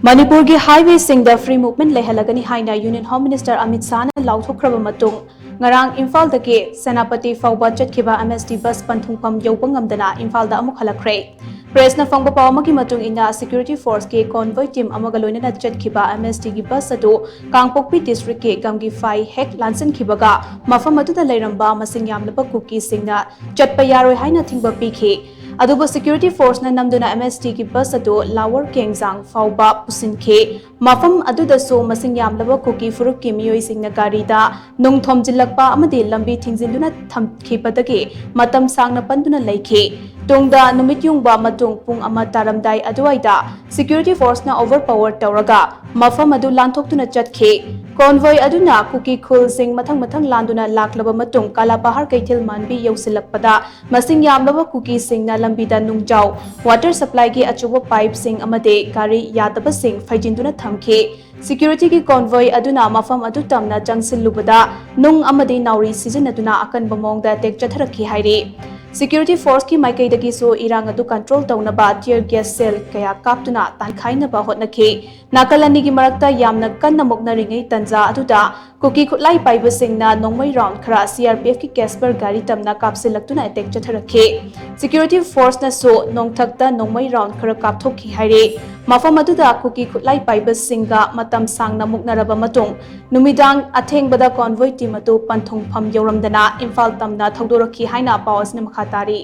मणिपुर की हाईवे सिंह free movement लेहलगनी हाइना union home minister Amit Shah ने लाउथोख्रब मतुंग ngarang इम्फाल दके सेनापति फौबा चटखिबा MST बस पंथुंगफम यौबा ngamdana इम्फाल दा अमुक हलखरे प्रेस न फंगबा पाव अमगी मतुंग इना सिक्योरिटी फोर्स के कॉन्वॉय टीम अमगा लोइना चटखिबा MST की बस अदु कांगपोकपी डिस्ट्रिक्ट के गमगी फाई हेक लांसन खिबगा मफम अदुदा लेरंबा मसिंग यामलबा कुकी सिंगना चटपा यारोय हाइना थिंगबा पीखि अदुबो सिक्योरिटी फोर्स न नमदुना MST की बस अदु लावर केंगजांग फाउबा पुसिनखे मफम अदुदसो मसिंग यामलबा कुकी फुरुक की मियोई सिंगना गारीदा नुंग थोमजिलकपा अमदि लंबी थिंजिंदुना थमखिबदगे मतम सांगना पंदुना लैखे तुंगदा नुमित युंगबा मतुंग पुंग अमा तारमदाई अदुवाइदा सिक्योरिटी फोर्स न ओवर पावर तौरगा मफम अदु लांथोक्तुना चटखे कॉन्वॉय अदुना कुकी खुल सिंग मथंग मथंग लांदुना लाखलबा मतुंग कालापहाड़ कैथिल मानबी यौसिलकपदा मसिंग यामलबा कुकी सिंगना लंबीदा नुंगजाव वाटर सप्लाई की अचुब पाइप सिंग अमदे गाड़ी यादब सिंग फैजिंदुना थमखे सिक्योरिटी की कॉन्वॉय अदुना मफम अदु तमना चंगसिलुबदा नुंग अमदे नाउरी सिजनदुना अकनबा मोंगदा टेक चथरखि हाइरे सिक्योरिटी फोर्स की माइकैदगिसो इरांग अदु कंट्रोल तौनबा टियर गैस सेल कया कापतुना तानखाइनबा होटनखे नाकल अनिगी मरक्ता यामना कन्ना मुक्नरिङै तंजा अदुदा कुकी खुलाई पाइबसिंगना नोंमै राउंड खरा CRPF की कैस्पर गाड़ी तमना कापसिलक्तुना अटैक चथरखे सिक्योरिटी फोर्स नसो नोंथक्ता नोंमै राउंड खरा कापथोखि हाइरे मफम अदुदा कुकी खुलाई पाइबसिंगा मतम सांगना मुक्नरबा मतुंग नुमिदांग अथेंगबदा कॉन्वॉय टीम अदु पंथुंगफम यौरमदना इम्फाल तमना थौदोरखि हाइना पावसने मखातारी।